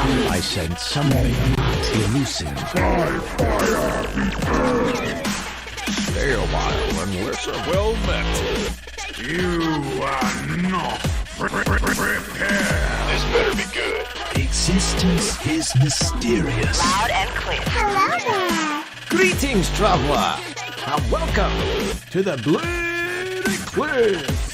I sense something elusive. Stay a while and listen. Well met. You are not prepared. This better be good. Existence is mysterious. Loud and clear. Hello there. Greetings, traveler, and welcome to the Blue Recluse.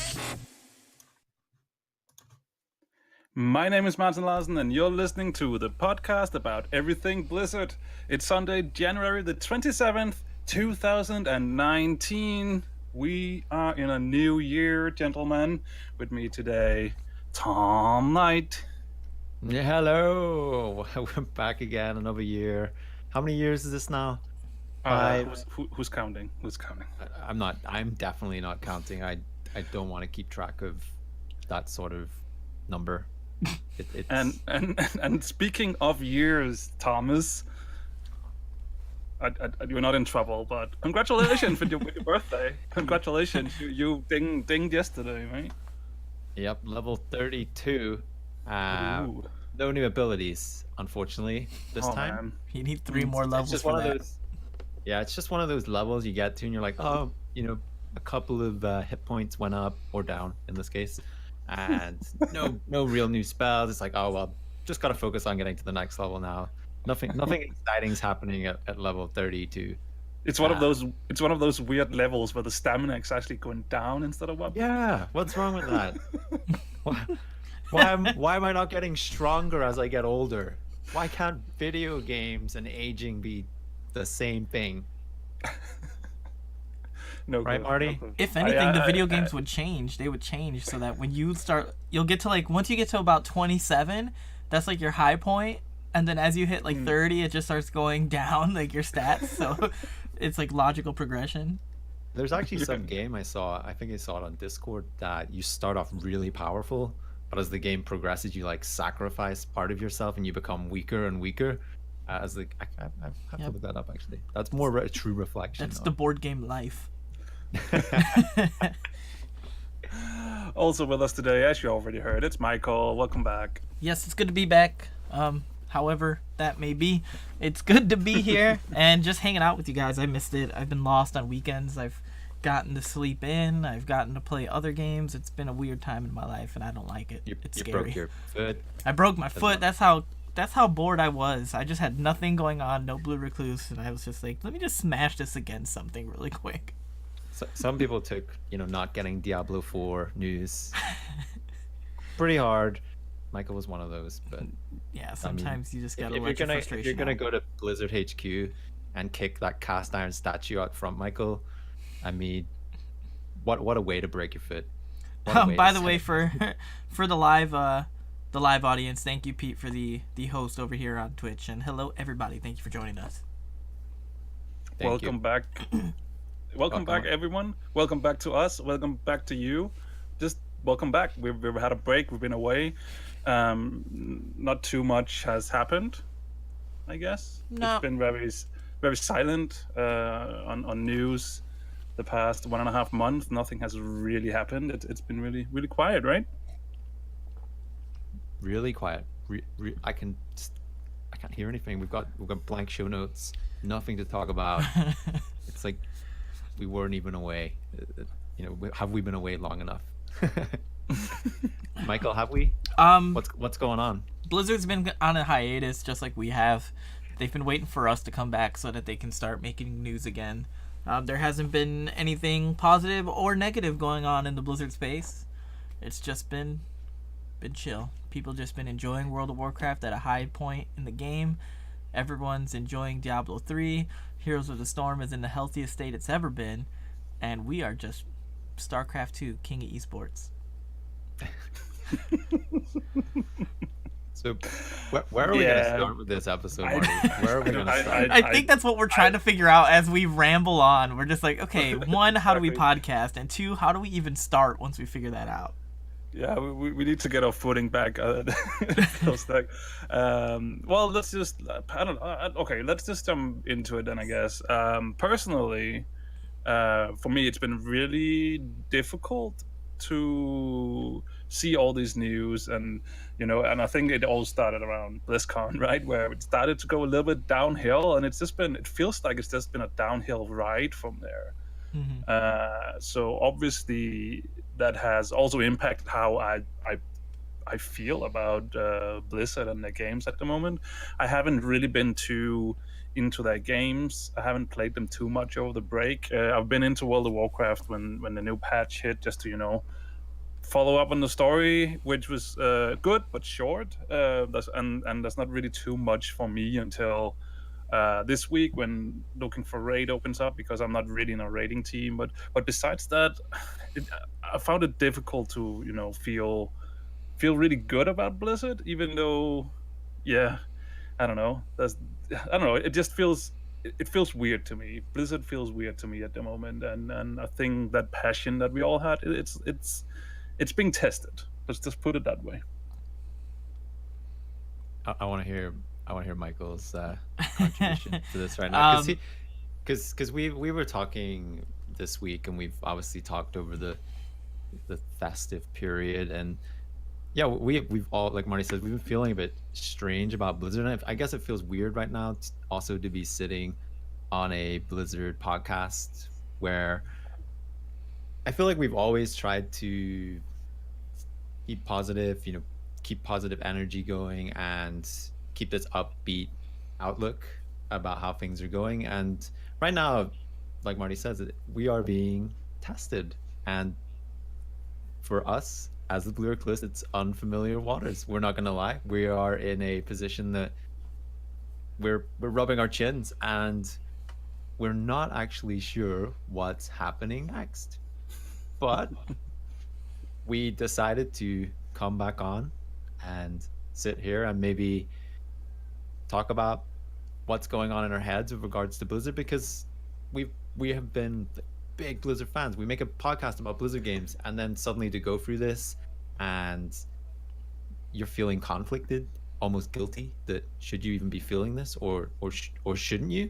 My name is Martin Larsen, and you're listening to the podcast about everything Blizzard. It's Sunday, January the 27th, 2019. We are in a new year, gentlemen. With me today, Tom Knight. Yeah, hello. We're back again, another year. How many years is this now? Who's counting? Who's counting? I'm not. I'm definitely not counting. I don't want to keep track of that sort of number. It's... And speaking of years, Thomas, you're not in trouble, but congratulations with your birthday. Congratulations, you dinged yesterday, right? Yep, level 32. No new abilities, unfortunately, this time. Man. You need 3 more levels It's just for one that. of those. Yeah, it's just one of those levels you get to, and you're like, oh, a couple of hit points went up or down in this case. And no real new spells. It's like, oh well, just gotta focus on getting to the next level now. Nothing exciting's happening at level 32. It's one of those weird levels where the stamina is actually going down instead of up. Yeah, what's wrong with that? why am I not getting stronger as I get older? Why can't video games and aging be the same thing? No Right, good. Marty? No good. If anything, the video games would change. They would change so that when you start, you'll get to once you get to about 27, that's like your high point, and then as you hit 30, it just starts going down, like your stats. So it's like logical progression. There's actually some game I saw. I think I saw it on Discord that you start off really powerful, but as the game progresses, you sacrifice part of yourself and you become weaker and weaker. I have to look that up actually. That's more a true reflection. That's the board game life. Also with us today, as you already heard, it's Michael. Welcome back. Yes, it's good to be back. However that may be, it's good to be here and just hanging out with you guys. I missed it. I've been lost on weekends. I've gotten to sleep in. I've gotten to play other games. It's been a weird time in my life, and I don't like it. It's scary. Broke your foot. I broke my foot. That's how bored I was. I just had nothing going on, no Blue Recluse, and I was just like, let me just smash this against something really quick. Some people took, not getting Diablo 4 news pretty hard. Michael was one of those, but yeah, sometimes you just gotta if let your frustration if you're gonna out. go to Blizzard HQ and kick that cast iron statue out front, Michael, I mean, what a way to break your foot. By the way, for the live audience, thank you, Pete, for the host over here on Twitch, and hello everybody. Thank you for joining us. Welcome back. Welcome back, everyone. Welcome back to us. Welcome back to you. Just welcome back. We've had a break. We've been away. Not too much has happened, I guess. No. It's been very, very silent on news. The past 1.5 months, nothing has really happened. It's been really, really quiet, right? Really quiet. I can't hear anything. We've got blank show notes. Nothing to talk about. It's like we weren't even away. Have we been away long enough? Michael, have we? What's going on? Blizzard's been on a hiatus, just like we have. They've been waiting for us to come back so that they can start making news again. There hasn't been anything positive or negative going on in the Blizzard space. It's just been chill. People just been enjoying World of Warcraft at a high point in the game. Everyone's enjoying Diablo 3. Heroes of the Storm is in the healthiest state it's ever been. And we are just Starcraft 2, king of esports. So, where are we going to start with this episode, Marty? Where are we going to start? I think that's what we're trying to figure out as we ramble on. We're just like, okay, 1, how do we podcast? And 2, how do we even start once we figure that out? Yeah, we need to get our footing back. Well, let's just let's just jump into it then, I guess. Personally, for me, it's been really difficult to see all these news, and and I think it all started around BlizzCon, right, where it started to go a little bit downhill, and it feels like it's just been a downhill ride from there. Mm-hmm. So obviously that has also impacted how I feel about Blizzard and their games at the moment. I haven't really been too into their games. I haven't played them too much over the break. I've been into World of Warcraft when the new patch hit, just to follow up on the story, which was good but short. There's not really too much for me until this week when Looking for Raid opens up, because I'm not really in a raiding team. But besides that, I found it difficult to feel really good about Blizzard, even though, yeah, I don't know. I don't know. It just feels weird to me. Blizzard feels weird to me at the moment, and I think that passion that we all had, it's being tested. Let's just put it that way. I want to hear Michael's contribution to this right now, because we were talking this week, and we've obviously talked over the festive period, and yeah, we've all, like Marty says, we've been feeling a bit strange about Blizzard. And I guess it feels weird right now also to be sitting on a Blizzard podcast where I feel like we've always tried to keep positive, keep positive energy going and keep this upbeat outlook about how things are going. And right now, like Marty says, we are being tested. And for us, as the Blue Recluse, it's unfamiliar waters. We're not gonna lie. We are in a position that we're rubbing our chins, and we're not actually sure what's happening next. But we decided to come back on and sit here and maybe talk about what's going on in our heads with regards to Blizzard, because we have been big Blizzard fans. We make a podcast about Blizzard games, and then suddenly to go through this and you're feeling conflicted, almost guilty that should you even be feeling this, or shouldn't you?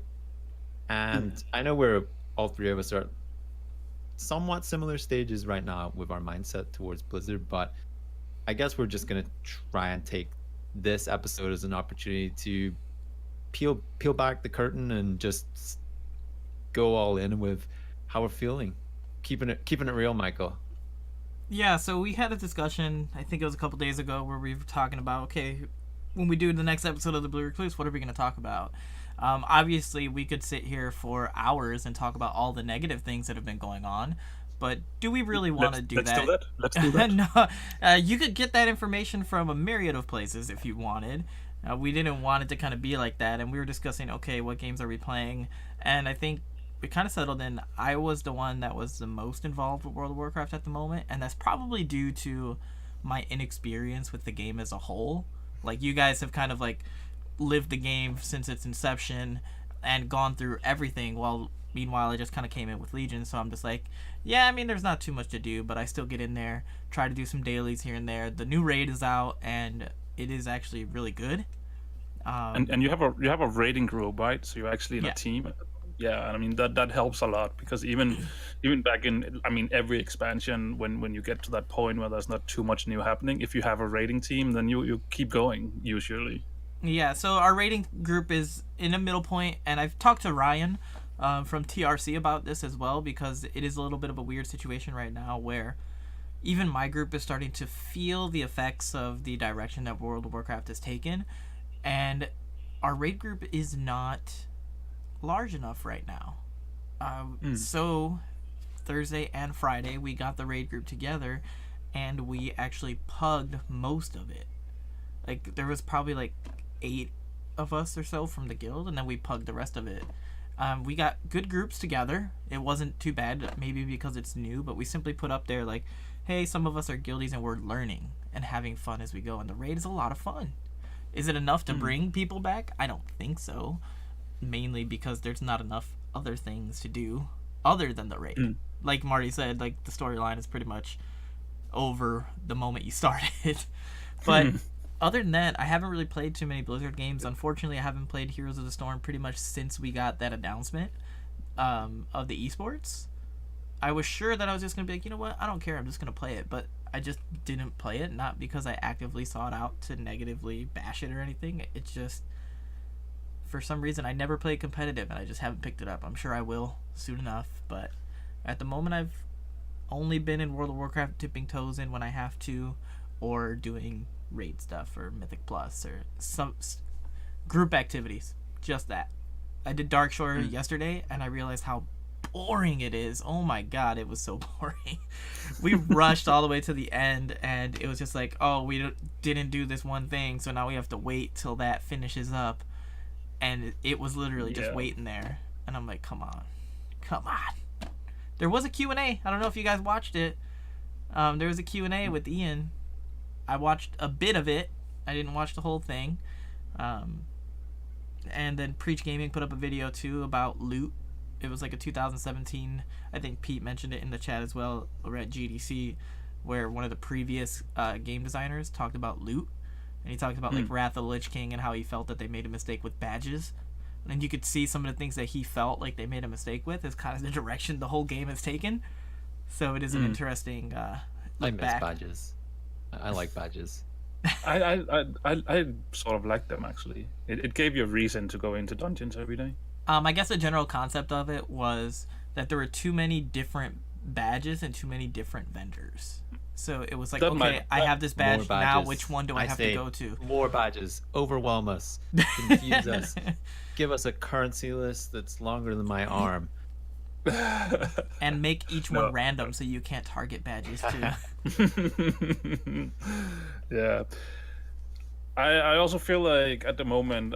And I know we're all three of us are somewhat similar stages right now with our mindset towards Blizzard, but I guess we're just gonna try and take this episode as an opportunity to peel back the curtain and just go all in with how we're feeling, keeping it real, Michael. Yeah, so we had a discussion, I think it was a couple days ago, where we were talking about, okay, when we do the next episode of the Blue Recluse, what are we going to talk about? Obviously, we could sit here for hours and talk about all the negative things that have been going on, but do we really want to do that? Let's do that. No, you could get that information from a myriad of places if you wanted. We didn't want it to kind of be like that, and we were discussing, okay, what games are we playing? And I think we kind of settled in. I was the one that was the most involved with World of Warcraft at the moment, and that's probably due to my inexperience with the game as a whole. Like, you guys have kind of like lived the game since its inception and gone through everything, while meanwhile I just kind of came in with Legion, so I'm just like, yeah, I mean, there's not too much to do, but I still get in there, try to do some dailies here and there. The new raid is out, and it is actually really good. And you have a raiding group, right? So you're actually in a team. Yeah, I mean that helps a lot, because even back in, I mean, every expansion, when you get to that point where there's not too much new happening, if you have a raiding team, then you keep going usually. Yeah, so our raiding group is in a middle point, and I've talked to Ryan from TRC about this as well, because it is a little bit of a weird situation right now where even my group is starting to feel the effects of the direction that World of Warcraft has taken, and our raid group is not large enough right now. So Thursday and Friday we got the raid group together, and we actually pugged most of it. Like, there was probably like 8 of us or so from the guild, and then we pugged the rest of it. We got good groups together. It wasn't too bad, maybe because it's new, but we simply put up there like, hey, some of us are guildies and we're learning and having fun as we go, and the raid is a lot of fun. Is it enough to bring people back? I don't think so. Mainly because there's not enough other things to do other than the raid. Like Marty said, like, the storyline is pretty much over the moment you start it. But other than that, I haven't really played too many Blizzard games. Unfortunately, I haven't played Heroes of the Storm pretty much since we got that announcement of the esports. I was sure that I was just going to be like, you know what, I don't care, I'm just going to play it. But I just didn't play it, not because I actively sought out to negatively bash it or anything. It's just, for some reason, I never played competitive, and I just haven't picked it up. I'm sure I will soon enough, but at the moment, I've only been in World of Warcraft dipping toes in when I have to, or doing raid stuff or Mythic Plus or some group activities. Just that. I did Darkshore yesterday, and I realized how boring it is. Oh my god, it was so boring. We rushed all the way to the end, and it was just like, oh, we didn't do this one thing, so now we have to wait till that finishes up. And it was literally just waiting there, and I'm like, come on. There was a Q&A. I don't know if you guys watched it. There was a Q&A with Ian. I watched a bit of it. I didn't watch the whole thing. And then Preach Gaming put up a video too about loot. It was like a 2017, I think Pete mentioned it in the chat as well, over at GDC, where one of the previous game designers talked about loot. And he talked about like Wrath of the Lich King and how he felt that they made a mistake with badges. And you could see some of the things that he felt like they made a mistake with is kind of the direction the whole game has taken. So it is an interesting I miss badges. I like badges. I sort of like them, actually. It gave you a reason to go into dungeons every day. I guess the general concept of it was that there were too many different badges and too many different vendors. So it was like, I have this badge, now which one do I have to go to? More badges. Overwhelm us. Confuse us. Give us a currency list that's longer than my arm. And make each one random so you can't target badges too. Yeah. I also feel like at the moment,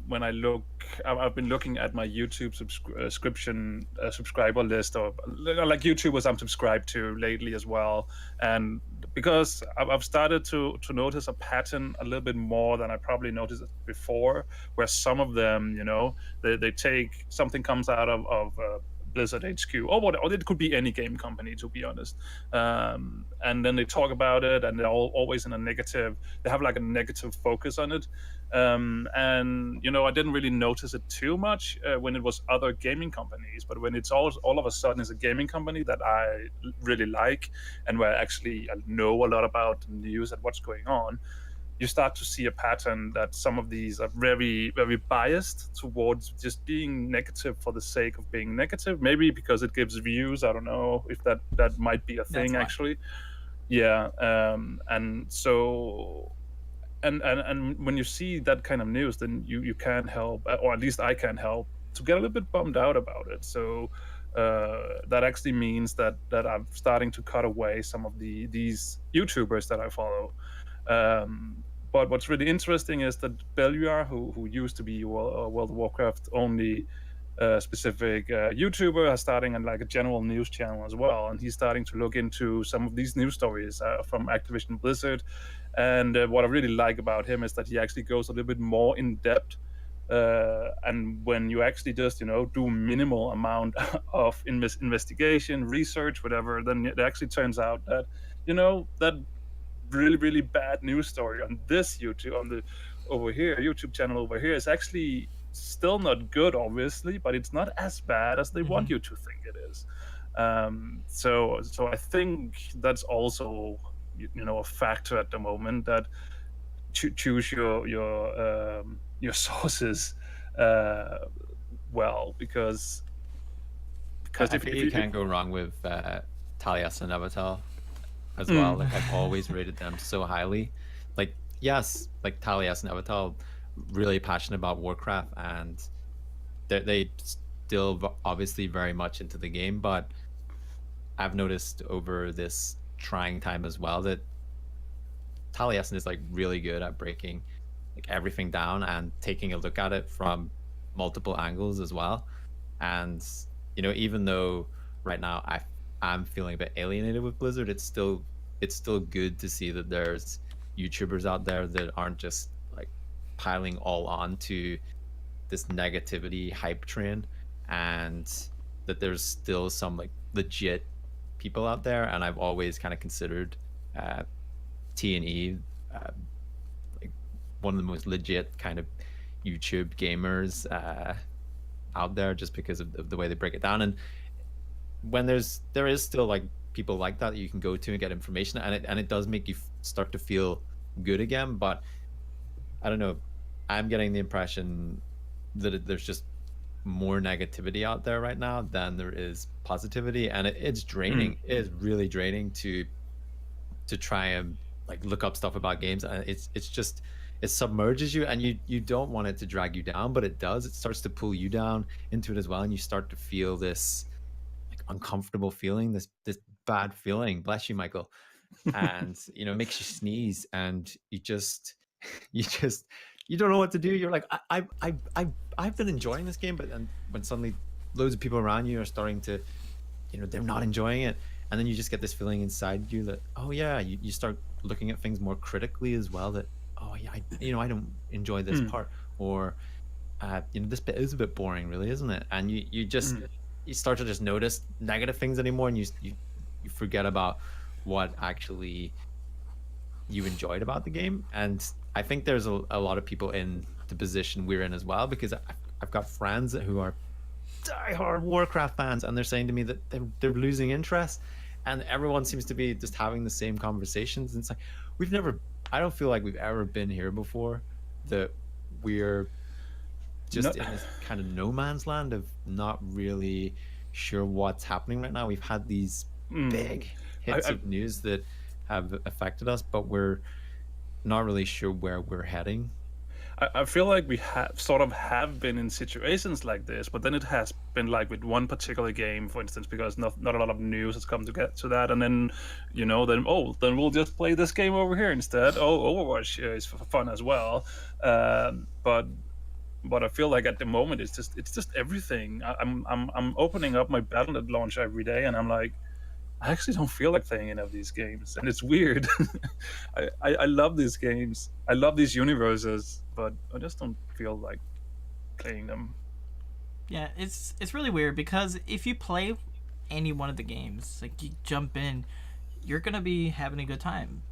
when I look, I've been looking at my YouTube subscriber list, or like YouTubers I'm subscribed to lately as well, and because I've started to notice a pattern a little bit more than I probably noticed before, where some of them, they take something comes out of Blizzard HQ, or it could be any game company, to be honest, and then they talk about it, and they're always in a negative. They have like a negative focus on it, and I didn't really notice it too much when it was other gaming companies, but when it's all of a sudden is a gaming company that I really like, and where actually I know a lot about the news and what's going on, you start to see a pattern that some of these are very, very biased towards just being negative for the sake of being negative. Maybe because it gives views. I don't know if that might be a thing, actually. Yeah. And so, and when you see that kind of news, then you can't help, or at least I can't help, to get a little bit bummed out about it. So that actually means that I'm starting to cut away some of these YouTubers that I follow. But what's really interesting is that Belluar, who used to be a World of Warcraft only specific YouTuber, is starting on like a general news channel as well, and he's starting to look into some of these news stories from Activision Blizzard. And what I really like about him is that he actually goes a little bit more in depth. And when you actually just do minimal amount of investigation, research, whatever, then it actually turns out that that really, really bad news story on this YouTube channel over here is actually still not good, obviously, but it's not as bad as they want you to think it is. So I think that's also a factor at the moment, that choose your sources well, because if you can't go wrong with Talias and Avatar as well. Like, I've always rated them so highly. Like, yes, like Talias and Avatar, really passionate about Warcraft, and they still obviously very much into the game, but I've noticed over this trying time as well that Taliesin is like really good at breaking like everything down and taking a look at it from multiple angles as well. And even though right now I'm feeling a bit alienated with Blizzard, it's still good to see that there's YouTubers out there that aren't just like piling all on to this negativity hype train, and that there's still some like legit people out there. And I've always kind of considered T&E like one of the most legit kind of YouTube gamers out there, just because of the way they break it down. And when there is still like people like that you can go to and get information, and it does make you start to feel good again. But I don't know, I'm getting the impression that there's just more negativity out there right now than there is positivity, and it's draining. It is really draining to try and like look up stuff about games, and it's just, it submerges you, and you don't want it to drag you down, but it does. It starts to pull you down into it as well, and you start to feel this like uncomfortable feeling, this bad feeling, bless you, Michael, and it makes you sneeze, and you don't know what to do. You're like, I've been enjoying this game, but then when suddenly loads of people around you are starting to, they're not enjoying it, and then you just get this feeling inside you that, oh yeah, you start looking at things more critically as well, that, oh yeah, I don't enjoy this part, or this bit is a bit boring, really, isn't it? And you just you start to just notice negative things anymore, and you forget about what actually you enjoyed about the game. And I think there's a lot of people in the position we're in as well, because I've got friends who are diehard Warcraft fans, and they're saying to me that they're losing interest, and everyone seems to be just having the same conversations. And it's like, I don't feel like we've ever been here before, that we're just in this kind of no man's land of not really sure what's happening right now. We've had these big hits of news that have affected us, but we're not really sure where we're heading. I feel like we have been in situations like this, but then it has been like with one particular game, for instance, because not a lot of news has come to get to that, and then then we'll just play this game over here instead. Oh, Overwatch is fun as well, but I feel like at the moment it's just everything. I'm opening up my Battle.net launcher every day, and I'm like, I actually don't feel like playing any of these games, and it's weird. I love these games. I love these universes, but I just don't feel like playing them. Yeah, it's really weird, because if you play any one of the games, like you jump in, you're gonna be having a good time.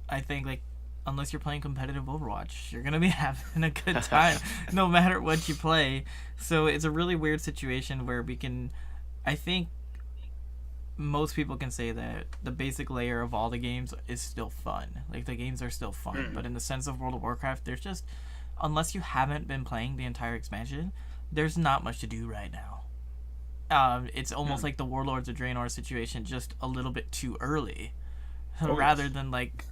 I think, like, unless you're playing competitive Overwatch, you're gonna be having a good time no matter what you play. So it's a really weird situation where I think most people can say that the basic layer of all the games is still fun. Like, the games are still fun, but in the sense of World of Warcraft, there's just, unless you haven't been playing the entire expansion, there's not much to do right now. It's almost like the Warlords of Draenor situation, just a little bit too early. Rather than like,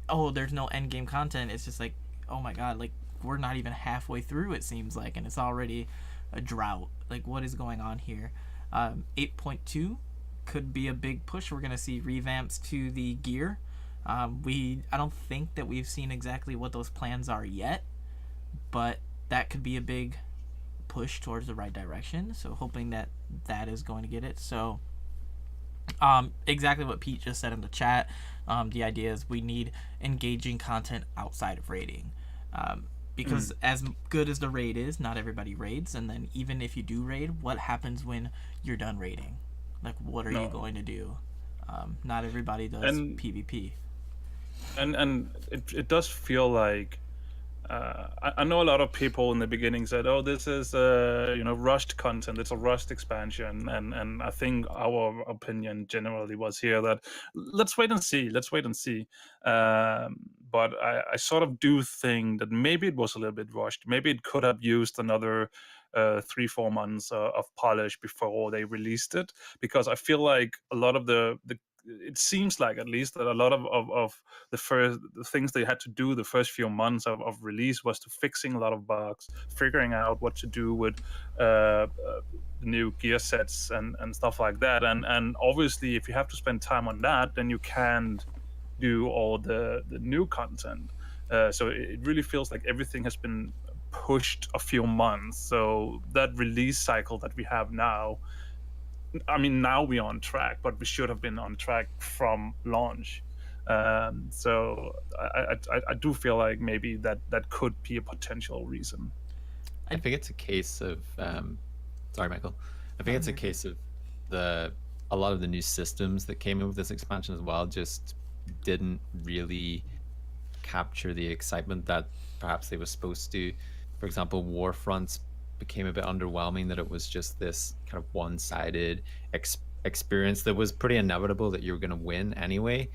oh, there's no end game content. It's just like, oh my god, like, we're not even halfway through, it seems like, and it's already a drought. Like, what is going on here? 8.2 could be a big push. We're gonna see revamps to the gear. I don't think that we've seen exactly what those plans are yet, but that could be a big push towards the right direction. So hoping that is going to get it. So exactly what Pete just said in the chat. The idea is we need engaging content outside of raiding, because as good as the raid is, not everybody raids, and then even if you do raid, what happens when you're done raiding? Like, what are you going to do? Not everybody does PvP. And it does feel like, I know a lot of people in the beginning said, oh, this is rushed content, it's a rushed expansion, and I think our opinion generally was here that let's wait and see. But I sort of do think that maybe it was a little bit rushed. Maybe it could have used another 3-4 months of polish before they released it, because I feel like a lot of the it seems like, at least, that a lot of the things they had to do the first few months of release was to fixing a lot of bugs, figuring out what to do with new gear sets and stuff like that. And obviously, if you have to spend time on that, then you can't do all the new content. So it really feels like everything has been pushed a few months. So that release cycle that we have now, I mean, now we're on track, but we should have been on track from launch. So I do feel like maybe that could be a potential reason. I think it's a case of sorry, Michael. I think it's a case of a lot of the new systems that came in with this expansion as well just didn't really capture the excitement that perhaps they were supposed to. For example, Warfronts became a bit underwhelming, that it was just this kind of one-sided experience that was pretty inevitable that you were going to win anyway.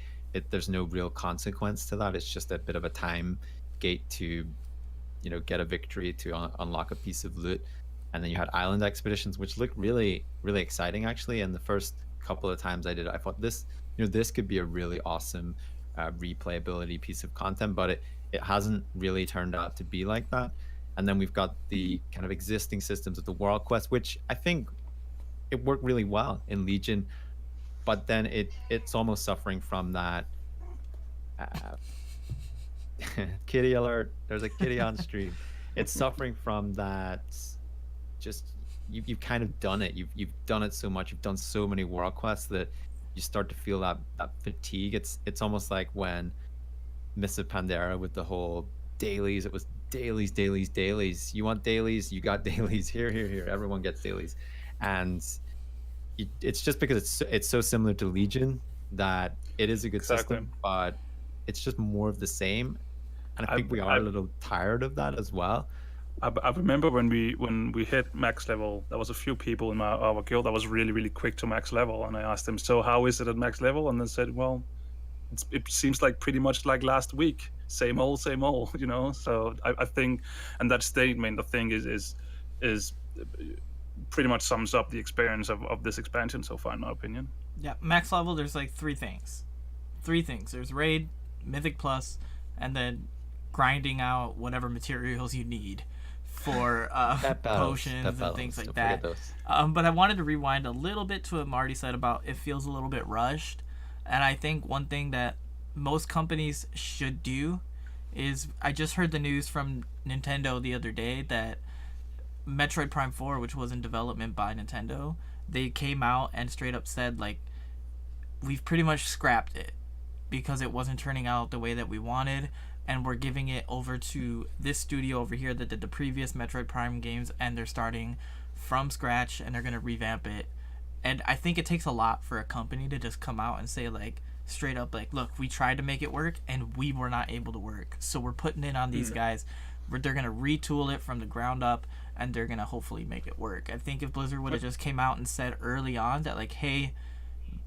There's no real consequence to that. It's just a bit of a time gate to, get a victory, to unlock a piece of loot. And then you had island expeditions, which looked really, really exciting actually. And the first couple of times I did it, I thought this could be a really awesome replayability piece of content, but it hasn't really turned out to be like that. And then we've got the kind of existing systems of the World Quest, which I think it worked really well in Legion, but then it's almost suffering from that. Kitty alert! There's a kitty on stream. It's suffering from that. Just you've kind of done it. You've done it so much. You've done so many World Quests that you start to feel that fatigue. It's almost like when Mists of Pandaria with the whole dailies. It was dailies. You want dailies? You got dailies. Here. Everyone gets dailies, and it's just because it's so similar to Legion that it is a good system, but it's just more of the same. And I think we are a little tired of that as well. I remember when we hit max level, there was a few people in our guild that was really, really quick to max level, and I asked them, so how is it at max level? And they said, well, it seems like pretty much like last week, same old, So I think, and that statement, I think, is pretty much sums up the experience of this expansion so far, in my opinion. Yeah, max level, there's like three things. There's raid, mythic plus, and then grinding out whatever materials you need for potions and things like that. But I wanted to rewind a little bit to what Marty said about it feels a little bit rushed. And I think one thing that most companies should do is, I just heard the news from Nintendo the other day that Metroid Prime 4, which was in development by Nintendo, they came out and straight up said, like, we've pretty much scrapped it because it wasn't turning out the way that we wanted, and we're giving it over to this studio over here that did the previous Metroid Prime games, and they're starting from scratch and they're going to revamp it. And I think it takes a lot for a company to just come out and say, like, straight up, like, look, we tried to make it work and we were not able to work, so we're putting it on these guys. They're going to retool it from the ground up, and they're going to hopefully make it work. I think if Blizzard would have just came out and said early on that, like, hey,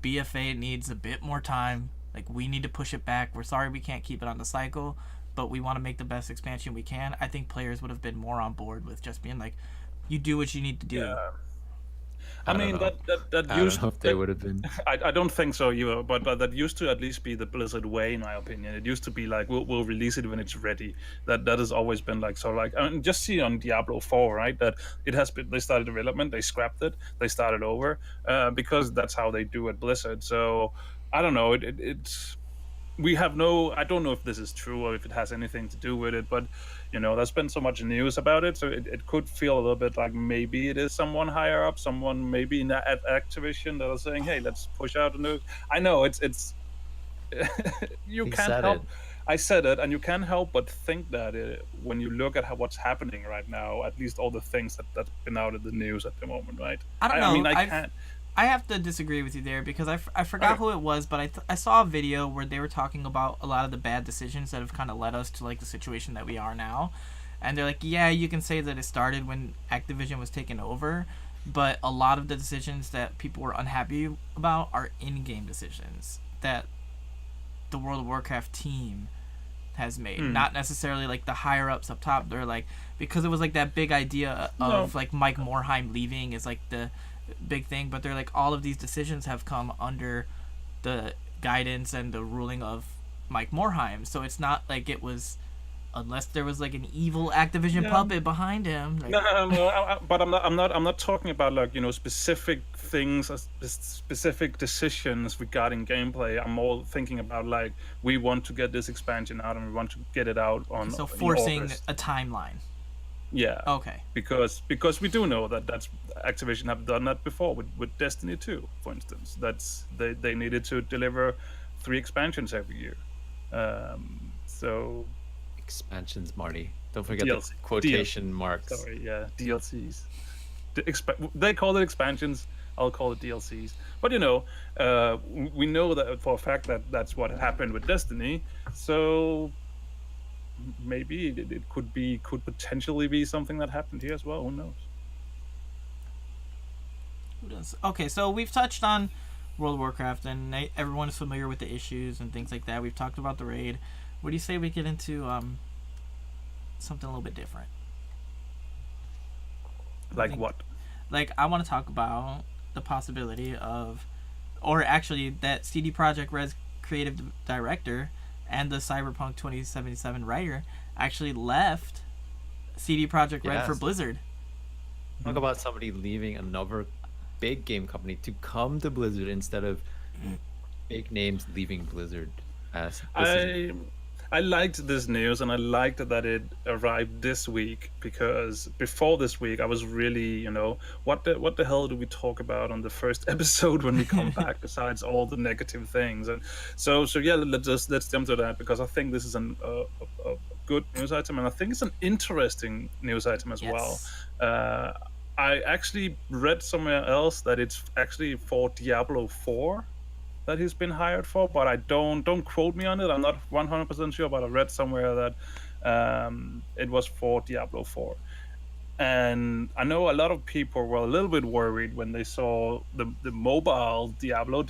BFA needs a bit more time, like, we need to push it back, we're sorry we can't keep it on the cycle, but we want to make the best expansion we can, I think players would have been more on board with just being like, you do what you need to do. Yeah. I mean, that I used don't know if they would have been. I don't think so either, but that used to at least be the Blizzard way, in my opinion. It used to be like, we'll release it when it's ready. That has always been like, so like, I mean, just see on Diablo 4, right? That it has been, they started development, they scrapped it, they started over, because that's how they do at Blizzard. So I don't know, it's we have no, I don't know if this is true or if it has anything to do with it, but there's been so much news about it, so it could feel a little bit like maybe it is someone higher up, someone maybe at Activision that are saying, hey, let's push out a new. I know it's you can't help. I said it, and you can't help but think that when you look at what's happening right now, at least all the things that's been out of the news at the moment, right? I don't know. I mean, I can't. I have to disagree with you there because I forgot who it was, but I saw a video where they were talking about a lot of the bad decisions that have kind of led us to like the situation that we are now. And they're like, yeah, you can say that it started when Activision was taken over, but a lot of the decisions that people were unhappy about are in-game decisions that the World of Warcraft team has made, not necessarily like the higher ups up top. They're like, because it was like that big idea of like Mike Morhaime leaving is like the big thing, but they're like, all of these decisions have come under the guidance and the ruling of Mike Morhaime, so it's not like it was, unless there was like an evil Activision puppet behind him. Like... No, but I'm not talking about like specific things, specific decisions regarding gameplay. I'm more thinking about like, we want to get this expansion out and we want to get it out on. So forcing a timeline. Yeah. Okay. Because we do know that's Activision have done that before with Destiny 2, for instance. That's they needed to deliver 3 expansions every year. So expansions, Marty. Don't forget DLC, the quotation marks. Sorry, yeah, DLCs. They call it expansions. I'll call it DLCs. But we know that for a fact that that's what happened with Destiny. So maybe it could potentially be something that happened here as well. Who knows? Who does? Okay, so we've touched on World of Warcraft, and everyone is familiar with the issues and things like that. We've talked about the raid. What do you say we get into something a little bit different? Like what? Like, I want to talk about the possibility of, or actually that CD Projekt Red's creative director and the Cyberpunk 2077 writer actually left CD Projekt Red for Blizzard. Talk about somebody leaving another big game company to come to Blizzard instead of big names leaving Blizzard. I liked this news, and I liked that it arrived this week, because before this week I was really, what the hell do we talk about on the first episode when we come back besides all the negative things? And so yeah, let's jump to that, because I think this is a good news item, and I think it's an interesting news item as well. I actually read somewhere else that it's actually for Diablo 4 that he's been hired for, but I don't quote me on it. I'm not 100% sure, but I read somewhere that it was for Diablo 4. And I know a lot of people were a little bit worried when they saw the mobile Diablo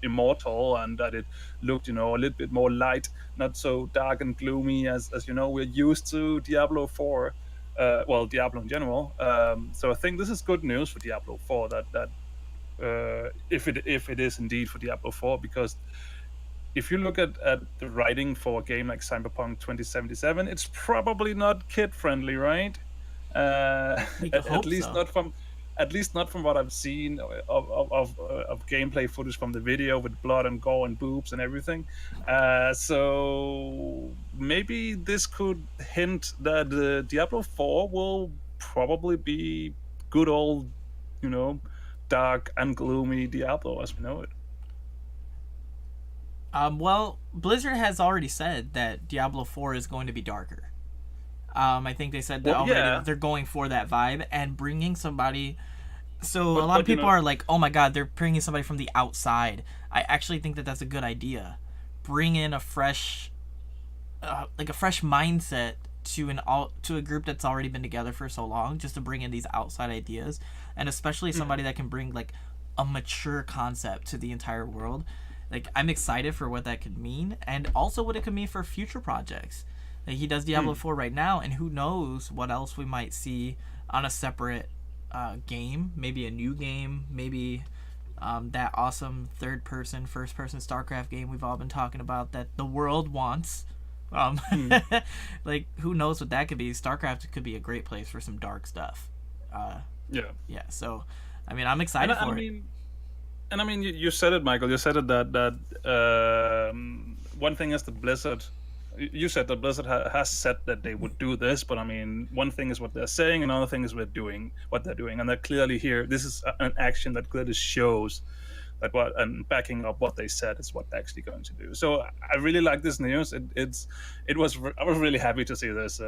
Immortal, and that it looked, a little bit more light, not so dark and gloomy as we're used to Diablo 4. Diablo in general. So I think this is good news for Diablo 4, that if it is indeed for Diablo 4, because if you look at the writing for a game like Cyberpunk 2077, it's probably not kid friendly, right? At least not from what I've seen of gameplay footage from the video, with blood and gore and boobs and everything. So maybe this could hint that Diablo 4 will probably be good old, dark and gloomy Diablo as we know it. Well, Blizzard has already said that Diablo 4 is going to be darker. I think they said that already. They're going for that vibe and bringing somebody. So a lot of people are like, "Oh my God, they're bringing somebody from the outside." I actually think that that's a good idea. Bring in a fresh, a fresh mindset to a group that's already been together for so long, just to bring in these outside ideas, and especially somebody that can bring like a mature concept to the entire world. Like, I'm excited for what that could mean, and also what it could mean for future projects. Like, he does Diablo 4 right now, and who knows what else we might see on a separate game, maybe a new game, maybe that awesome first-person Starcraft game we've all been talking about that the world wants. Like, who knows what that could be? Starcraft could be a great place for some dark stuff. Yeah. So, I mean, I'm excited for it. And I mean, you said it, Michael. You said it that one thing is the Blizzard. You said that Blizzard has said that they would do this, but I mean, one thing is what they're saying, another thing is what they're doing, and they're clearly here. This is an action that clearly shows that and backing up what they said is what they're actually going to do. So I really like this news. I was really happy to see this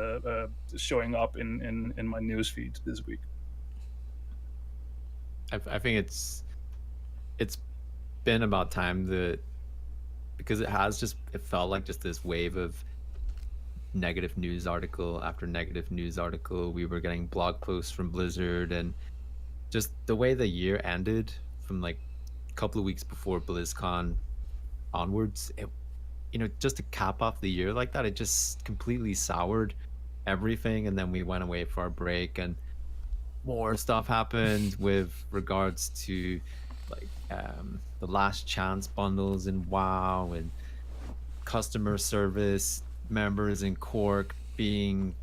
showing up in my news feed this week. I think it's been about time because it felt like just this wave of negative news article after negative news article. We were getting blog posts from Blizzard, and just the way the year ended from like a couple of weeks before BlizzCon onwards, just to cap off the year like that, it just completely soured everything. And then we went away for our break, and more stuff happened with regards to like the last chance bundles in WoW, and customer service members in Cork being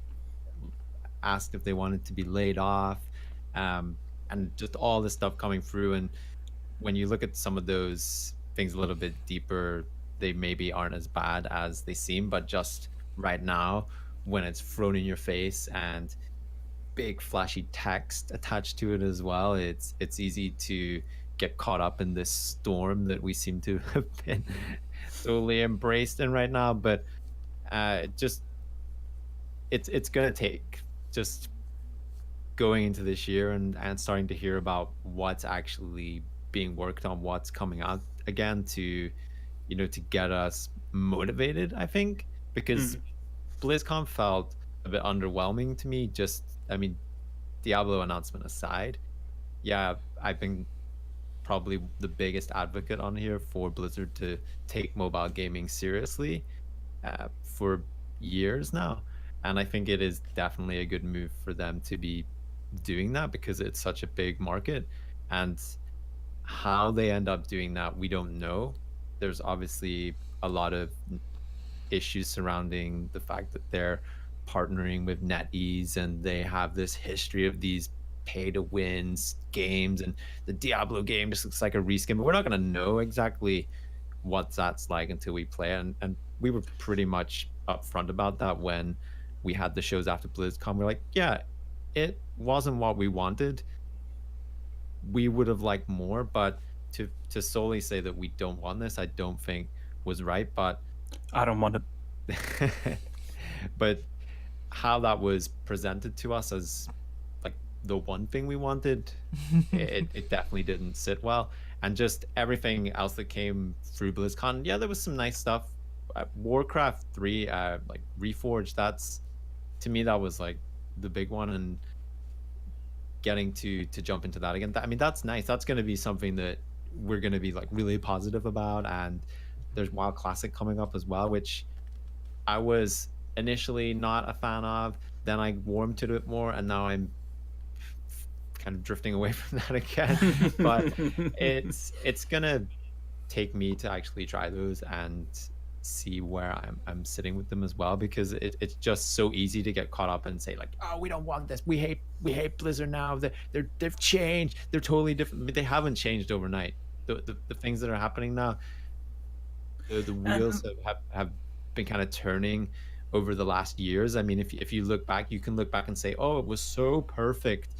asked if they wanted to be laid off, and just all this stuff coming through. And when you look at some of those things a little bit deeper, they maybe aren't as bad as they seem, but just right now, when it's thrown in your face and big flashy text attached to it as well, it's easy to get caught up in this storm that we seem to have been solely embraced in right now. But it's gonna take just going into this year and starting to hear about what's actually being worked on, what's coming out again, to get us motivated, I think, because BlizzCon felt a bit underwhelming to me. Diablo announcement aside, yeah, I've been probably the biggest advocate on here for Blizzard to take mobile gaming seriously for years now. And I think it is definitely a good move for them to be doing that because it's such a big market. And how they end up doing that, we don't know. There's obviously a lot of issues surrounding the fact that they're partnering with NetEase and they have this history of these pay to wins games, and the Diablo game just looks like a reskin, but we're not going to know exactly what that's like until we play it. And we were pretty much upfront about that when we had the shows after BlizzCon. We're like, yeah, it wasn't what we wanted. We would have liked more, but to solely say that we don't want this, I don't think was right. But I don't want it. but how that was presented to us as like the one thing we wanted, it definitely didn't sit well. And just everything else that came through BlizzCon, yeah, there was some nice stuff. Warcraft 3, like Reforged, that's, to me, that was like the big one. And getting to jump into that again, I mean, that's nice. That's going to be something that we're going to be like really positive about. And there's WoW Classic coming up as well, which I was initially not a fan of. Then I warmed to it more, and now I'm kind of drifting away from that again. But it's gonna take me to actually try those and see where I'm sitting with them as well, because it's just so easy to get caught up and say like, oh, we don't want this, we hate Blizzard now, they've changed, they're totally different. But they haven't changed overnight. The things that are happening now, the wheels have been kind of turning over the last years. I mean, if you look back, you can look back and say, oh, it was so perfect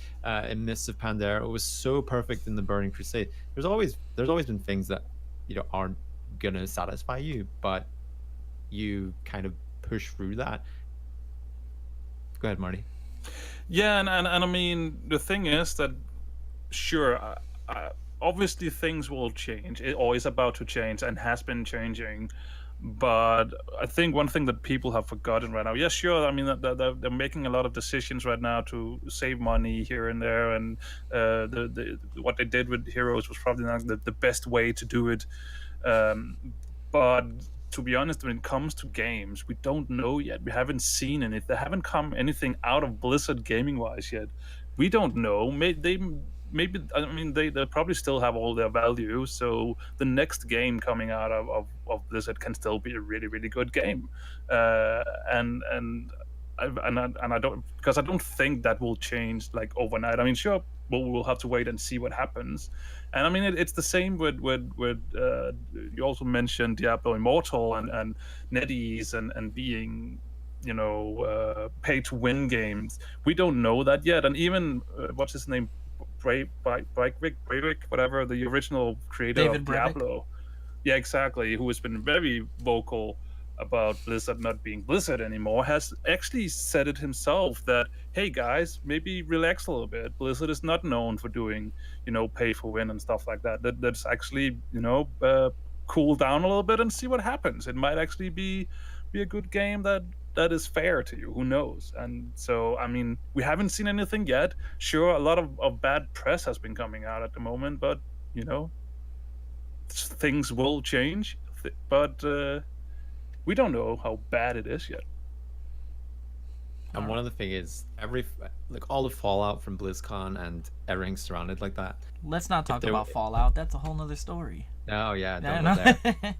in Mists of Pandaria, it was so perfect in the Burning Crusade. There's always been things that, you know, aren't gonna satisfy you, but you kind of push through that. Go ahead, Marty. Yeah, and I mean, the thing is that, sure, obviously things will change. It always about to change and has been changing. But I think one thing that people have forgotten right now, yeah, sure, I mean, they're making a lot of decisions right now to save money here and there, and what they did with Heroes was probably not the best way to do it. But to be honest, when it comes to games, we don't know yet. We haven't seen any. There haven't come anything out of Blizzard gaming-wise yet. We don't know. Maybe I mean they probably still have all their value, so the next game coming out of Blizzard can still be a really, really good game. And I don't, because I don't think that will change like overnight. I mean, sure, we'll have to wait and see what happens. And I mean, it's the same with you also mentioned Diablo Immortal and NetEase and being, you know, pay to win games. We don't know that yet. And even what's his name, Breivik, whatever, the original creator David of Breivik? Diablo. Yeah, exactly. Who has been very vocal about Blizzard not being Blizzard anymore, has actually said it himself that, hey guys, maybe relax a little bit. Blizzard is not known for doing, you know, pay for win and stuff like that. That's actually, you know, cool down a little bit and see what happens. It might actually be a good game that is fair to you. Who knows? And so, I mean, we haven't seen anything yet. Sure, a lot of bad press has been coming out at the moment, but, you know, things will change. But we don't know how bad it is yet. And one of the thing is, all the fallout from BlizzCon and everything surrounded like that. Let's not talk about Fallout. That's a whole nother story. Oh yeah, No, don't no. go there.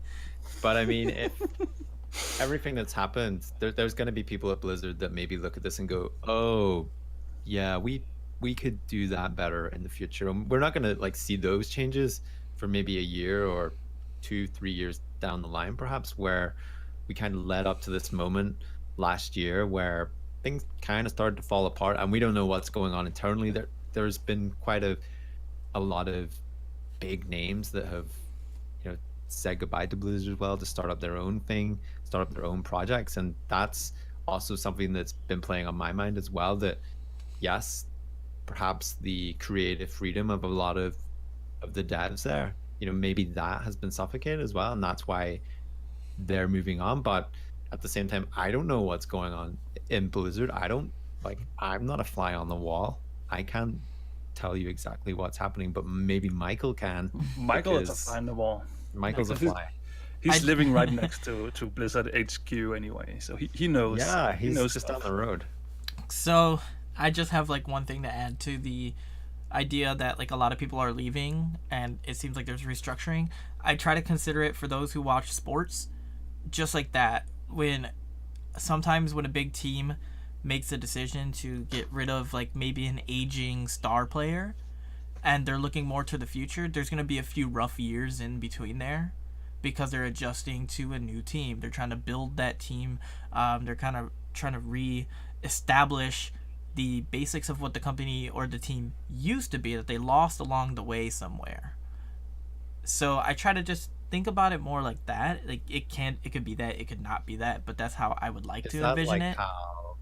But I mean, if everything that's happened, there's going to be people at Blizzard that maybe look at this and go, oh, yeah, we could do that better in the future. And we're not going to like see those changes for maybe a year or 2-3 years down the line, perhaps, where we kind of led up to this moment last year where things kind of started to fall apart, and we don't know what's going on internally. There's been quite a lot of big names that have, you know, said goodbye to Blizzard as well to start up their own thing, start up their own projects. And that's also something that's been playing on my mind as well, that yes, perhaps the creative freedom of a lot of the devs there, you know, maybe that has been suffocated as well, and that's why they're moving on. But at the same time, I don't know what's going on in Blizzard. I'm not a fly on the wall. I can't tell you exactly what's happening, but maybe Michael can. Michael is a fly on the wall. Michael's a fly. He's living right next to Blizzard HQ anyway, so he knows. Yeah, he knows just stuff. down the road. So I just have like one thing to add to the idea that like a lot of people are leaving and it seems like there's restructuring. I try to consider it for those who watch sports just like that. Sometimes when a big team makes a decision to get rid of like maybe an aging star player and they're looking more to the future, there's going to be a few rough years in between there because they're adjusting to a new team. They're trying to build that team. They're kind of trying to re-establish the basics of what the company or the team used to be that they lost along the way somewhere. So I try to just think about it more like that. Like it could be that, it could not be that, but that's how I would like to envision it. How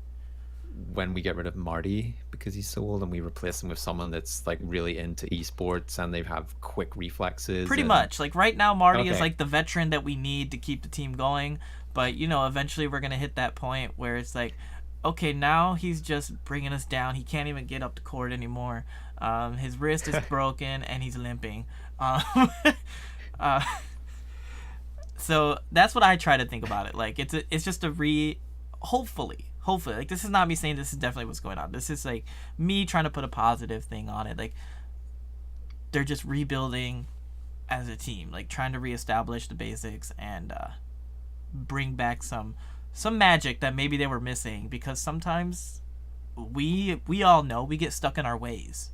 when we get rid of Marty because he's so old and we replace him with someone that's like really into esports and they have quick reflexes. Pretty much. Like right now Marty is like the veteran that we need to keep the team going, but you know, eventually we're going to hit that point where it's like, okay, now he's just bringing us down. He can't even get up to court anymore. His wrist is broken and he's limping. So that's what I try to think about it. Like it's just hopefully, like this is not me saying this is definitely what's going on. This is like me trying to put a positive thing on it. Like they're just rebuilding as a team, like trying to reestablish the basics and bring back some magic that maybe they were missing, because sometimes we all know we get stuck in our ways.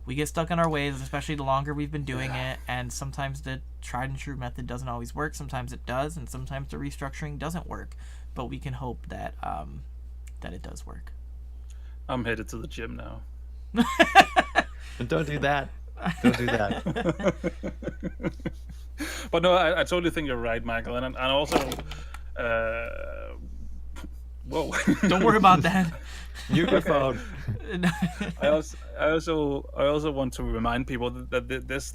We get stuck in our ways, especially the longer we've been doing it, and sometimes the tried and true method doesn't always work. Sometimes it does, and sometimes the restructuring doesn't work. But we can hope that that it does work. I'm headed to the gym now. Don't do that. Don't do that. But no, I totally think you're right, Michael, and also, whoa! Don't worry about that. Mute your phone. I also want to remind people that this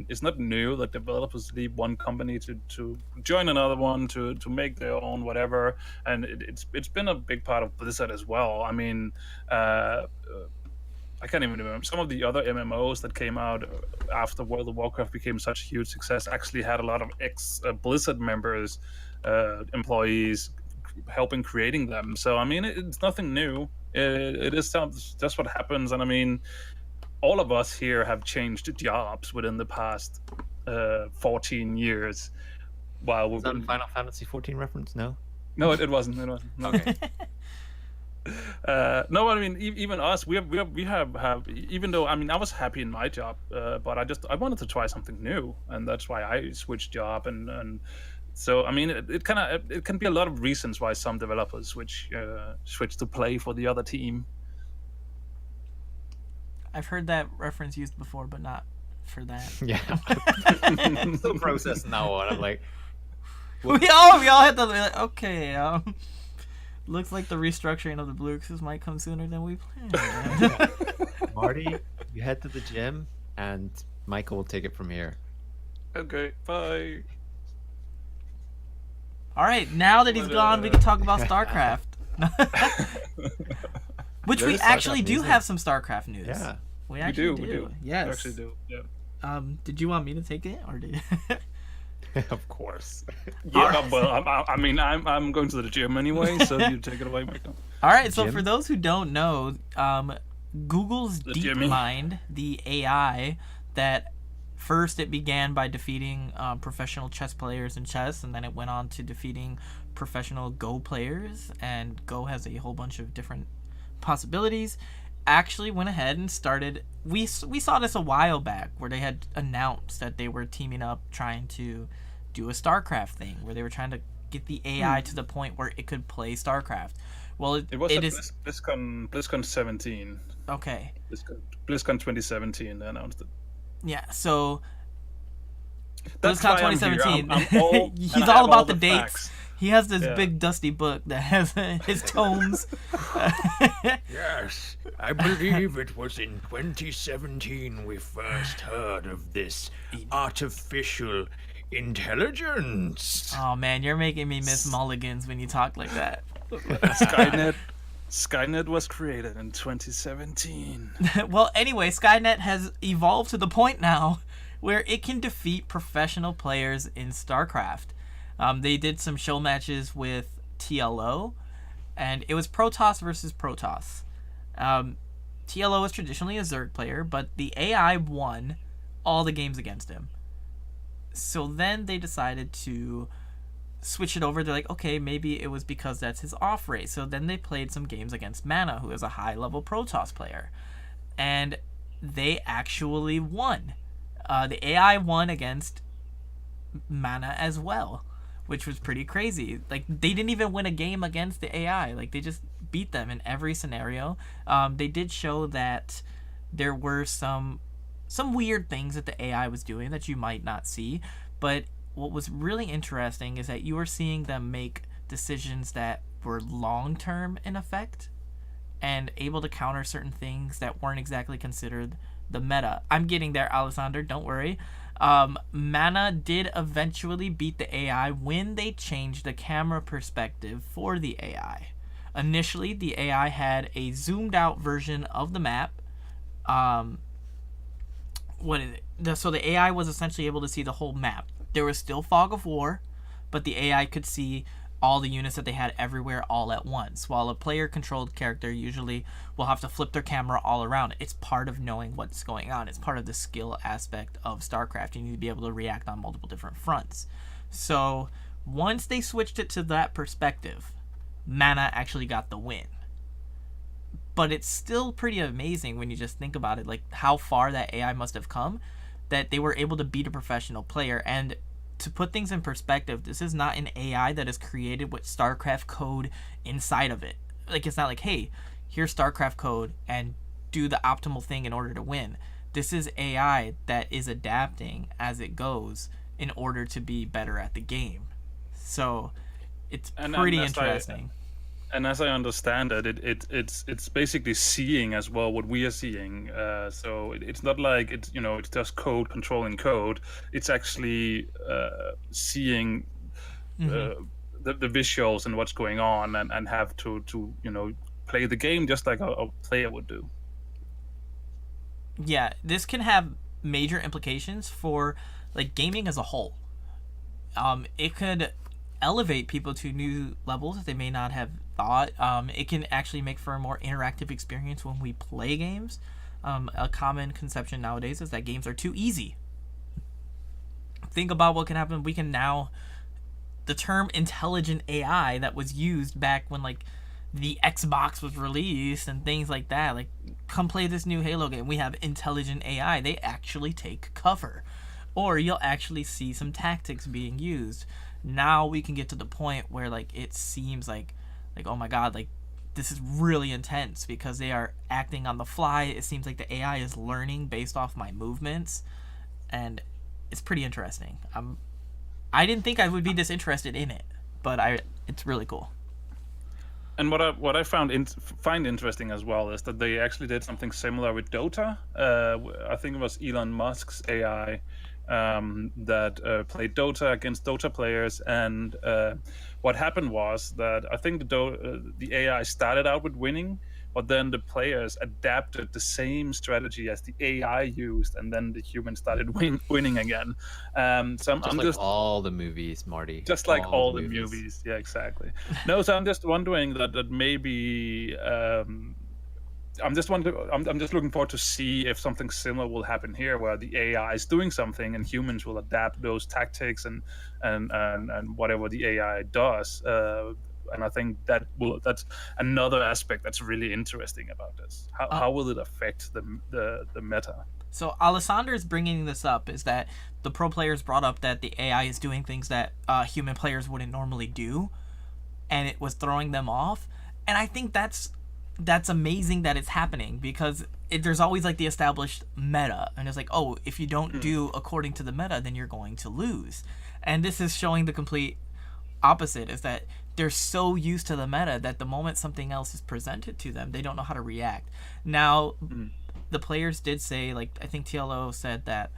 is not new. That developers leave one company to join another one to make their own whatever, and it's been a big part of Blizzard as well. I mean, I can't even remember some of the other MMOs that came out after World of Warcraft became such a huge success. Actually, had a lot of ex-Blizzard members, employees, helping creating them. So I mean, it's nothing new. It is just what happens, and I mean, all of us here have changed jobs within the past 14 years. While we've been... Final Fantasy 14 reference? No, it wasn't. No. Okay. No, I mean, even us, we have. Even though I mean, I was happy in my job, but I wanted to try something new, and that's why I switched job and. So I mean, it can be a lot of reasons why some developers switch to play for the other team. I've heard that reference used before, but not for that. Yeah. Still processing that one. I'm like, we all had to be like, okay. Looks like the restructuring of the Blue Recluse might come sooner than we planned. Marty, you head to the gym, and Michael will take it from here. Okay, bye. All right, now that he's gone, we can talk about Starcraft. Which we actually do have some Starcraft news. Yeah, we do. Yes, we actually do. Yeah. Did you want me to take it, or did? Of course. Yeah. Right. Well, I mean, I'm going to the gym anyway, so you take it away, Michael. All right. So for those who don't know, Google's DeepMind, the AI that. First, it began by defeating professional chess players in chess, and then it went on to defeating professional Go players, and Go has a whole bunch of different possibilities. Actually went ahead and started... We saw this a while back, where they had announced that they were teaming up trying to do a StarCraft thing, where they were trying to get the AI to the point where it could play StarCraft. Well, it was BlizzCon 17. Okay. BlizzCon 2017, they announced it. Yeah, so that's BlizzCon 2017. He's all about the dates. Facts. He has this big dusty book that has his tomes. Yes, I believe it was in 2017 we first heard of this artificial intelligence. Oh man, you're making me miss Mulligans when you talk like that. Skynet was created in 2017. Well, anyway, Skynet has evolved to the point now where it can defeat professional players in StarCraft. They did some show matches with TLO, and it was Protoss versus Protoss. TLO is traditionally a Zerg player, but the AI won all the games against him. So then they decided to switch it over. They're like, okay, maybe it was because that's his off rate. So then they played some games against Mana, who is a high-level Protoss player. And they actually won. The AI won against Mana as well, which was pretty crazy. Like, they didn't even win a game against the AI. Like, they just beat them in every scenario. They did show that there were some weird things that the AI was doing that you might not see, but what was really interesting is that you were seeing them make decisions that were long-term in effect and able to counter certain things that weren't exactly considered the meta. I'm getting there, Alessander, don't worry. Mana did eventually beat the AI when they changed the camera perspective for the AI. Initially, the AI had a zoomed-out version of the map. So the AI was essentially able to see the whole map. There was still fog of war, but the AI could see all the units that they had everywhere all at once, while a player-controlled character usually will have to flip their camera all around. It's part of knowing what's going on. It's part of the skill aspect of StarCraft. You need to be able to react on multiple different fronts. So once they switched it to that perspective, Mana actually got the win. But it's still pretty amazing when you just think about it, like how far that AI must have come, that they were able to beat a professional player. And to put things in perspective, this is not an AI that is created with StarCraft code inside of it. Like, it's not like, hey, here's StarCraft code and do the optimal thing in order to win. This is AI that is adapting as it goes in order to be better at the game. So it's pretty interesting. And as I understand it, it's basically seeing as well what we are seeing. So it's not like it's just code controlling code. It's actually seeing the visuals and what's going on, and have to play the game just like a player would do. Yeah, this can have major implications for like gaming as a whole. It could elevate people to new levels that they may not have thought. It can actually make for a more interactive experience when we play games. A common conception nowadays is that games are too easy. Think about what can happen. We can now, the term intelligent AI that was used back when like the Xbox was released and things like that, like, come play this new Halo game, we have intelligent AI. They actually take cover, or you'll actually see some tactics being used. Now we can get to the point where like it seems like oh my god, like this is really intense because they are acting on the fly. It seems like the AI is learning based off my movements, and it's pretty interesting. I didn't think I would be this interested in it, but it's really cool. And what I find interesting as well is that they actually did something similar with Dota. I think it was Elon Musk's AI that played Dota against Dota players, and what happened was that I think the AI started out with winning, but then the players adapted the same strategy as the AI used, and then the humans started winning again. So I'm just all the movies, Marty. Just like all the movies. Yeah, exactly. No, so I'm just wondering that maybe I'm just looking forward to see if something similar will happen here, where the AI is doing something and humans will adapt those tactics and whatever the AI does. And I think that's another aspect that's really interesting about this. How will it affect the meta? So Alessander is bringing this up, is that the pro players brought up that the AI is doing things that human players wouldn't normally do, and it was throwing them off. And I think that's amazing that it's happening, because there's always like the established meta, and it's like, oh, if you don't do according to the meta, then you're going to lose. And this is showing the complete opposite, is that they're so used to the meta that the moment something else is presented to them, they don't know how to react. Now, the players did say, like, I think TLO said that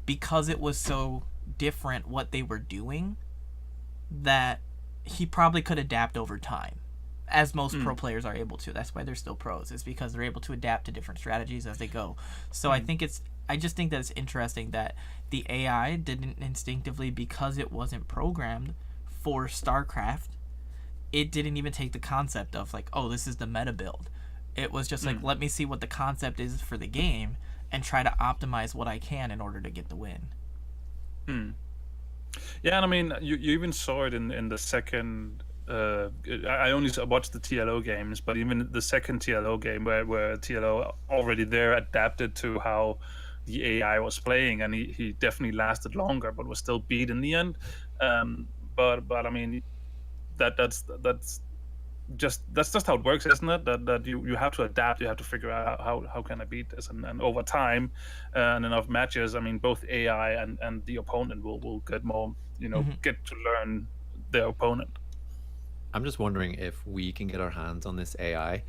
because it was so different what they were doing, that he probably could adapt over time as most pro players are able to. That's why they're still pros. Is because they're able to adapt to different strategies as they go. So I just think that it's interesting that the AI didn't instinctively, because it wasn't programmed for StarCraft, it didn't even take the concept of like, oh, this is the meta build. It was just like, let me see what the concept is for the game and try to optimize what I can in order to get the win. Yeah, and I mean, you even saw it in the second. I only watched the TLO games, but even the second TLO game where TLO already there adapted to how the AI was playing, and he definitely lasted longer, but was still beat in the end. But I mean, that's just how it works, isn't it? That you have to adapt. You have to figure out how can I beat this, and over time and enough matches, I mean, both AI and the opponent will get more, get to learn their opponent. I'm just wondering if we can get our hands on this AI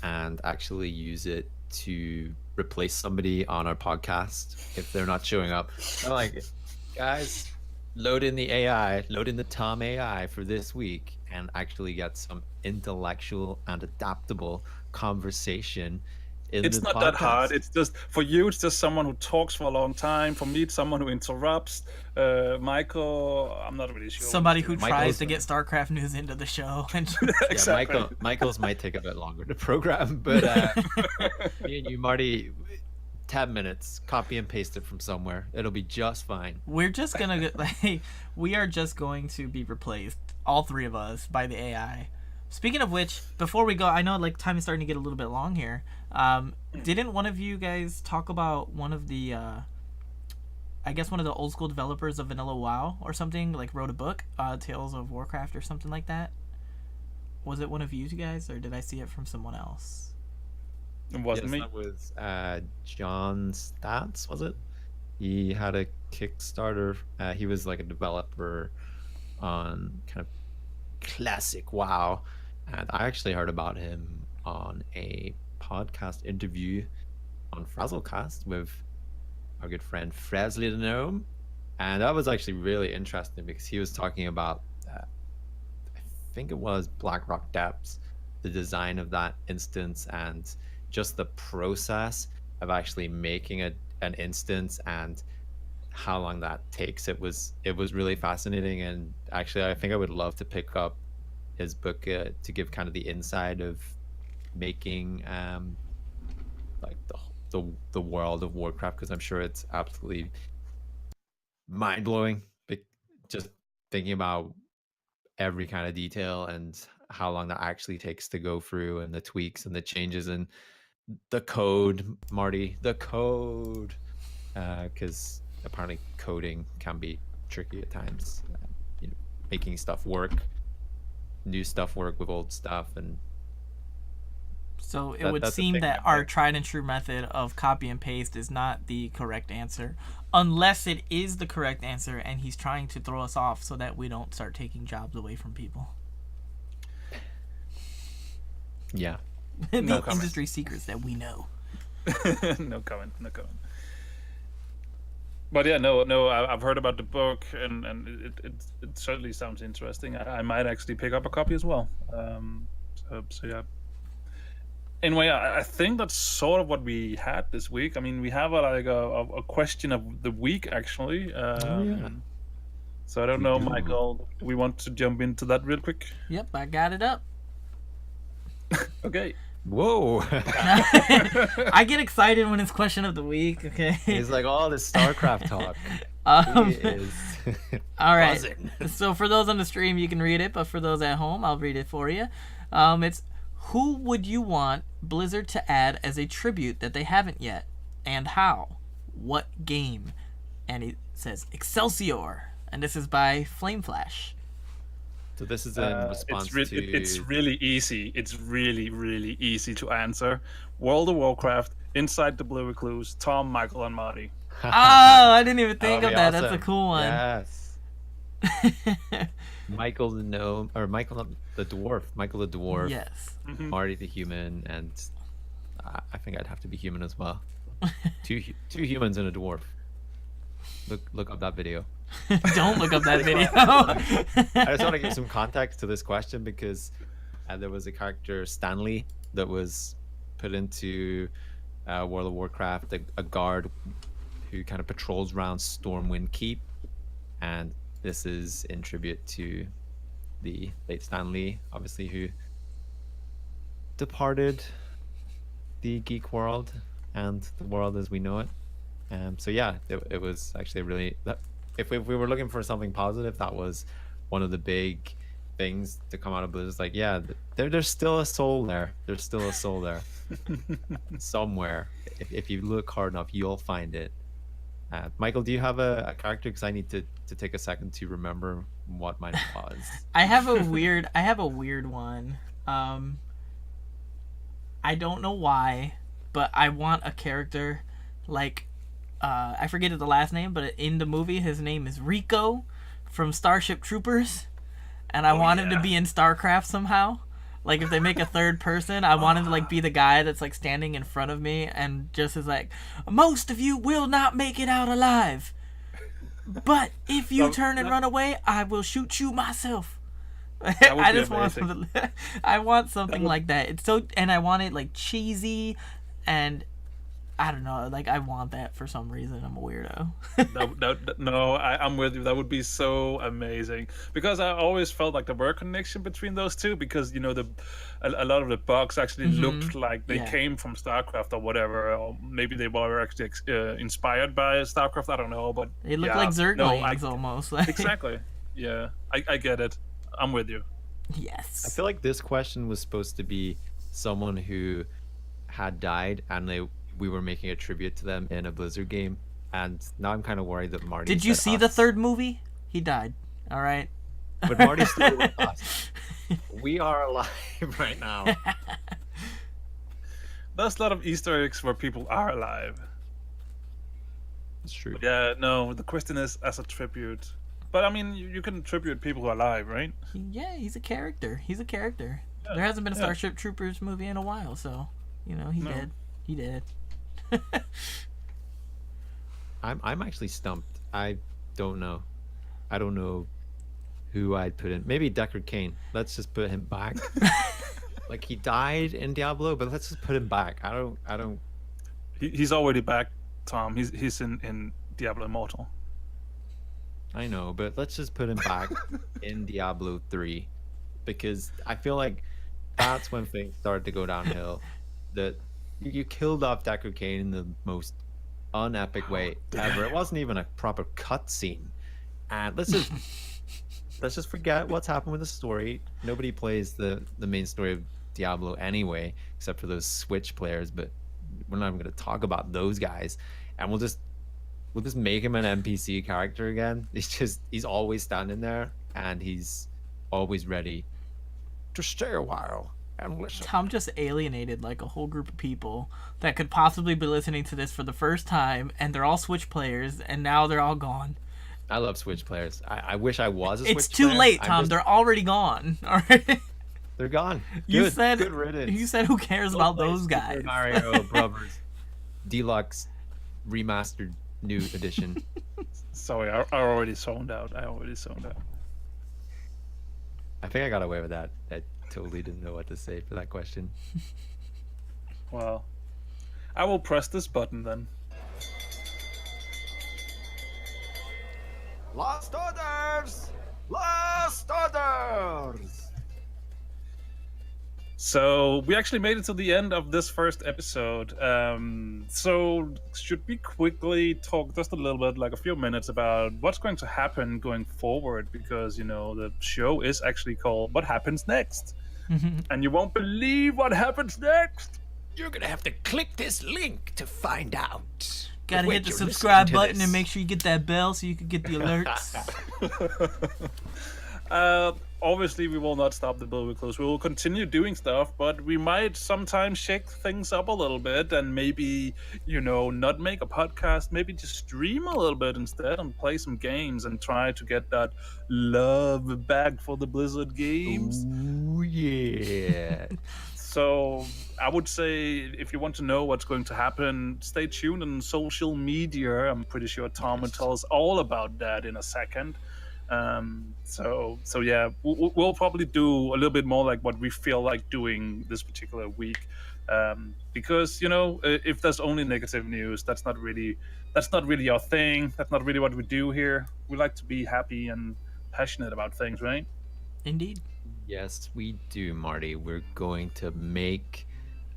and actually use it to replace somebody on our podcast if they're not showing up. I'm like, guys, load in the AI, load in the Tom AI for this week, and actually get some intellectual and adaptable conversation in It's the not podcast. that hard. It's just, for you, it's just someone who talks for a long time. For me, it's someone who interrupts. Michael, I'm not really sure. Somebody who tries Michael's- to get StarCraft news into the show. Exactly. Yeah, Michael's might take a bit longer to program, but me and you, Marty, 10 minutes, copy and paste it from somewhere. It'll be just fine. We're just gonna get we are just going to be replaced, all three of us, by the AI. Speaking of which, before we go, I know like time is starting to get a little bit long here. Didn't one of you guys talk about one of the I guess one of the old school developers of Vanilla WoW or something, like wrote a book, Tales of Warcraft or something like that? Was it one of you guys, or did I see it from someone else? It wasn't me. That was John Stats, was it? He had a Kickstarter. He was like a developer on kind of classic WoW, and I actually heard about him on a podcast interview on Frazzlecast with our good friend Fresley the Gnome, and that was actually really interesting because he was talking about I think it was Blackrock Depths, the design of that instance, and just the process of actually making an instance and how long that takes. It was really fascinating, and actually I think I would love to pick up his book to give kind of the inside of making like the world of Warcraft, because I'm sure it's absolutely mind-blowing, just thinking about every kind of detail and how long that actually takes to go through, and the tweaks and the changes and the code, Marty, the code, because apparently coding can be tricky at times, making stuff work, new stuff work with old stuff. And so it would seem that our tried and true method of copy and paste is not the correct answer, unless it is the correct answer and he's trying to throw us off so that we don't start taking jobs away from people. Yeah. The industry secrets that we know. No comment. But yeah, no, I've heard about the book, and it certainly sounds interesting. I might actually pick up a copy as well. So yeah. Anyway, I think that's sort of what we had this week. I mean, we have a question of the week actually. Yeah. So I don't know, Michael, do we want to jump into that real quick? Yep, I got it up. Okay. Whoa. I get excited when it's question of the week, okay? He's like, all this StarCraft talk. He is all right. buzzing. So for those on the stream, you can read it, but for those at home, I'll read it for you. It's, who would you want Blizzard to add as a tribute that they haven't yet, and how? What game? And it says Excelsior, and this is by Flame Flash. So this is in response to... It's really easy. It's really, really easy to answer. World of Warcraft, Inside the Blue Recluse, Tom, Michael, and Marty. Oh, I didn't even think of be that. awesome. That's a cool one. Yes. Michael the gnome, or Michael the dwarf. Michael the dwarf. Yes. Marty the human, and I think I'd have to be human as well. two humans and a dwarf. Look up that video. Don't look up that video. I just want to give some context to this question because there was a character Stanley that was put into World of Warcraft, a guard who kind of patrols around Stormwind Keep, and this is in tribute to the late Stanley, obviously, who departed the geek world and the world as we know it. So yeah, it was actually really if we were looking for something positive, that was one of the big things to come out of Blizzard. Like, yeah, there's still a soul there. There's still a soul there somewhere. If you look hard enough, you'll find it. Michael, do you have a character? Because I need to take a second to remember what mine was. I have a weird one. I don't know why, but I want a character like I forget the last name, but in the movie his name is Rico from Starship Troopers, and I want him to be in Starcraft somehow. Like, if they make a third person, I want him to like be the guy that's like standing in front of me and just is like, most of you will not make it out alive, but if you turn and run away, I will shoot you myself. I just want something. I want something like that. It's so, and I want it like cheesy, and I don't know. Like, I want that for some reason. I'm a weirdo. No, I'm with you. That would be so amazing, because I always felt like there were a connection between those two, because you know a lot of the bugs actually looked like they came from StarCraft or whatever, or maybe they were actually inspired by StarCraft. I don't know, but it looked like Zerglings almost. Like. Exactly. Yeah, I get it. I'm with you. Yes. I feel like this question was supposed to be someone who had died and we were making a tribute to them in a Blizzard game, and now I'm kind of worried that Marty. Did you see the third movie? He died. All right. But Marty's still with us. We are alive right now. There's a lot of Easter eggs where people are alive. It's true. But yeah, no. The question is as a tribute. But I mean, you can tribute people who are alive, right? Yeah, he's a character. Yeah. There hasn't been a Starship Troopers movie in a while, so you know he did. I'm actually stumped. I don't know who I'd put in. Maybe Deckard Cain. Let's just put him back. Like, he died in Diablo, but let's just put him back. I don't. He's already back, Tom. He's in Diablo Immortal. I know, but let's just put him back in Diablo 3, because I feel like that's when things started to go downhill. That you killed off Deckard Cain in the most unepic way ever. It wasn't even a proper cutscene, and let's just forget what's happened with the story. Nobody plays the main story of Diablo anyway, except for those Switch players. But we're not even going to talk about those guys, and we'll just make him an NPC character again. He's always standing there, and he's always ready to stay a while and listen. Tom just alienated like a whole group of people that could possibly be listening to this for the first time, and they're all Switch players, and now they're all gone. I love Switch players. I wish I was a Switch player. It's too late, Tom. They're already gone. All right. They're gone. Good riddance. You said who cares about those guys? Super Mario Brothers Deluxe Remastered New Edition. Sorry, I already zoned out. I think I got away with that. I totally didn't know what to say for that question. Well, I will press this button then. Lost orders! Lost orders! So we actually made it to the end of this first episode. So should we quickly talk just a little bit, like a few minutes, about what's going to happen going forward? Because, you know, the show is actually called What Happens Next? And you won't believe what happens next. You're gonna have to click this link to find out. Gotta hit the subscribe button and make sure you get that bell so you can get the alerts. Obviously, we will not stop the Blue Recluse. We will continue doing stuff, but we might sometimes shake things up a little bit and maybe, you know, not make a podcast, maybe just stream a little bit instead and play some games and try to get that love back for the Blizzard games. Ooh, yeah. So I would say if you want to know what's going to happen, stay tuned on social media. I'm pretty sure Tom will tell us all about that in a second. So yeah, we'll probably do a little bit more like what we feel like doing this particular week, because if there's only negative news, that's not really our thing. That's not really what we do here. We like to be happy and passionate about things, right? Indeed. Yes, we do, Marty. We're going to make.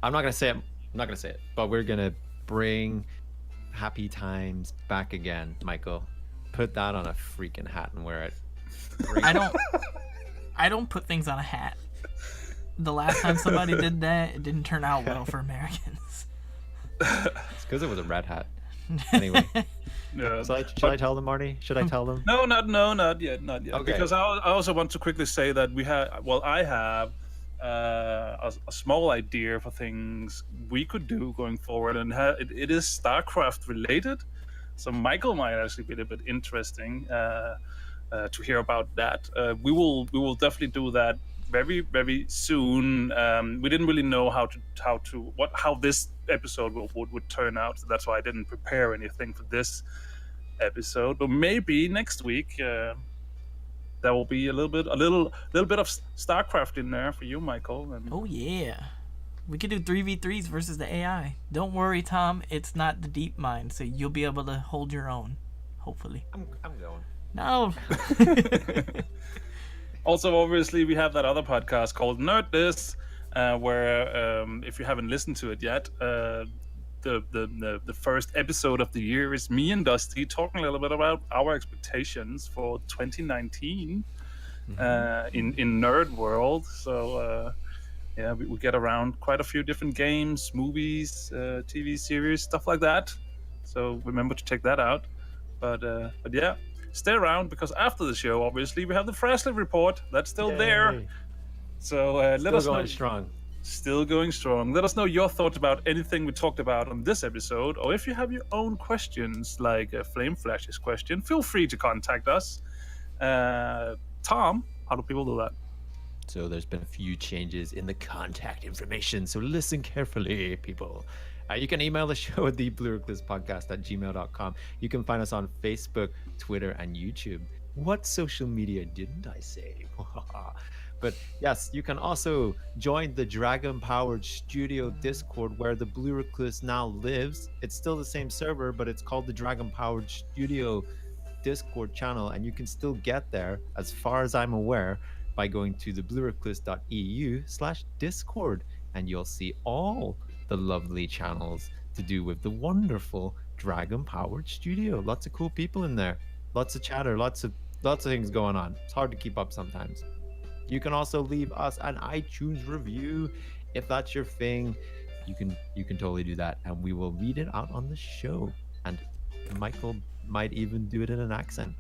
I'm not gonna say it. I'm not gonna say it, but we're gonna bring happy times back again, Michael. Put that on a freaking hat and wear it. I don't put things on a hat. The last time somebody did that, it didn't turn out well for Americans. It's because it was a red hat. Anyway. Yeah. Should I tell them, Marty? Should I tell them? No, not yet. Okay. Because I also want to quickly say that I have a small idea for things we could do going forward, and it is StarCraft related. So Michael might actually be a little bit interesting to hear about that. We will definitely do that very, very soon. We didn't really know how this episode would turn out, so that's why I didn't prepare anything for this episode. But maybe next week there will be a little bit of StarCraft in there for you, Michael. And Oh yeah, we could do 3v3s versus the AI. Don't worry, Tom. It's not the deep mine, so you'll be able to hold your own. Hopefully. I'm going. No. Also, obviously, we have that other podcast called Nerd This, where if you haven't listened to it yet, the first episode of the year is me and Dusty talking a little bit about our expectations for 2019 in nerd world. So yeah, we get around quite a few different games, movies, TV series, stuff like that. So remember to check that out. But yeah, stay around, because after the show, obviously, we have the Frasley report. That's still there. So let us know. Still going strong. Let us know your thoughts about anything we talked about on this episode, or if you have your own questions, like Flame Flash's question, feel free to contact us. Tom, how do people do that? So there's been a few changes in the contact information, so listen carefully, people. You can email the show at the Blue Recluse podcast at gmail.com. You can find us on Facebook, Twitter, and YouTube. What social media didn't I say? But yes, you can also join the Dragon Powered Studio Discord, where the Blue Recluse now lives. It's still the same server, but it's called the Dragon Powered Studio Discord channel, and you can still get there, as far as I'm aware, by going to thebluerecluse.eu/discord, and you'll see all the lovely channels to do with the wonderful Dragon Powered Studio. Lots of cool people in there, lots of chatter, lots of things going on. It's hard to keep up sometimes. You can also leave us an iTunes review if that's your thing. You can totally do that, and we will read it out on the show. And Michael might even do it in an accent.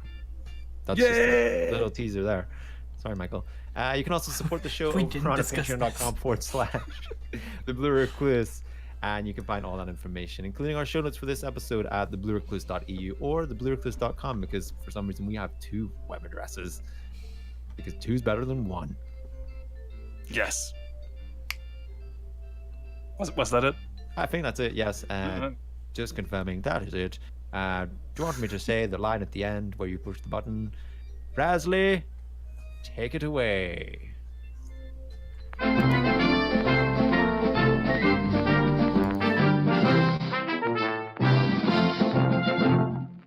That's just a little teaser there. Sorry, Michael. You can also support the show over on patreon.com/the Blue Recluse, and you can find all that information, including our show notes for this episode, at thebluerecluse.eu or thebluerecluse.com, because for some reason we have 2 web addresses, because 2's better than 1. Yes. Was that it? I think that's it, yes. Just confirming, that is it. Do you want me to say the line at the end where you push the button? Frasley, take it away.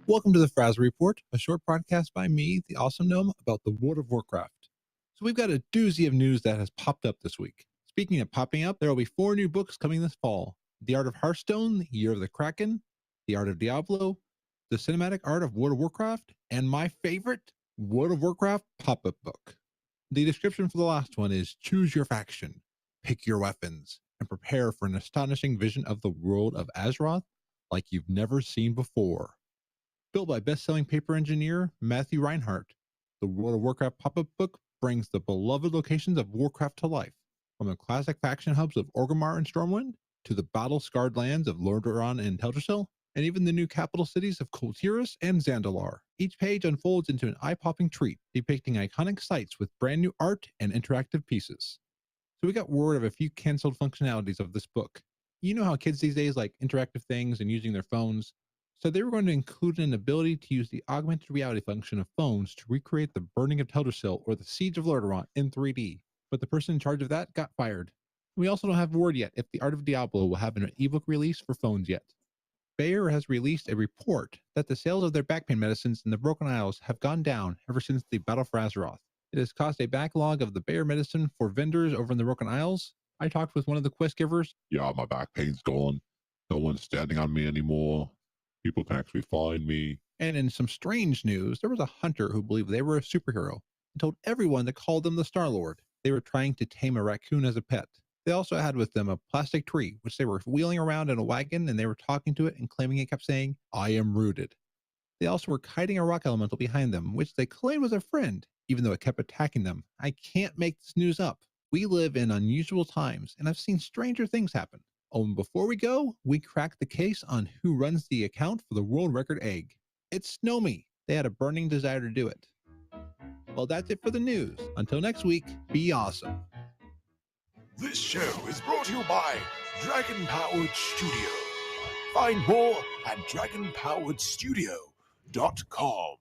Welcome to the Frasley Report, a short podcast by me, the Awesome Gnome, about the World of Warcraft. So we've got a doozy of news that has popped up this week. Speaking of popping up, there will be 4 new books coming this fall: The Art of Hearthstone, Year of the Kraken, The Art of Diablo, The Cinematic Art of World of Warcraft, and my favorite, World of Warcraft pop-up book. The description for the last one is: choose your faction, pick your weapons, and prepare for an astonishing vision of the world of Azeroth like you've never seen before. Built by best-selling paper engineer Matthew Reinhardt, the World of Warcraft pop-up book brings the beloved locations of Warcraft to life, from the classic faction hubs of Orgrimmar and Stormwind to the battle-scarred lands of Lordaeron and Teldrassil, and even the new capital cities of Kul Tiras and Zandalar. Each page unfolds into an eye-popping treat, depicting iconic sites with brand new art and interactive pieces. So we got word of a few canceled functionalities of this book. You know how kids these days like interactive things and using their phones? So they were going to include an ability to use the augmented reality function of phones to recreate the burning of Teldrassil or the siege of Lordaeron in 3D. But the person in charge of that got fired. We also don't have word yet if the Art of Diablo will have an ebook release for phones yet. Bayer has released a report that the sales of their back pain medicines in the Broken Isles have gone down ever since the Battle for Azeroth. It has caused a backlog of the Bayer medicine for vendors over in the Broken Isles. I talked with one of the quest givers. Yeah, my back pain's gone. No one's standing on me anymore. People can actually find me. And in some strange news, there was a hunter who believed they were a superhero and told everyone to call them the Star-Lord. They were trying to tame a raccoon as a pet. They also had with them a plastic tree, which they were wheeling around in a wagon, and they were talking to it and claiming it kept saying, "I am rooted." They also were kiting a rock elemental behind them, which they claimed was a friend, even though it kept attacking them. I can't make this news up. We live in unusual times, and I've seen stranger things happen. Oh, and before we go, we cracked the case on who runs the account for the world record egg. It's Snomi. They had a burning desire to do it. Well, that's it for the news. Until next week, be awesome. This show is brought to you by Dragon Powered Studio. Find more at dragonpoweredstudio.com.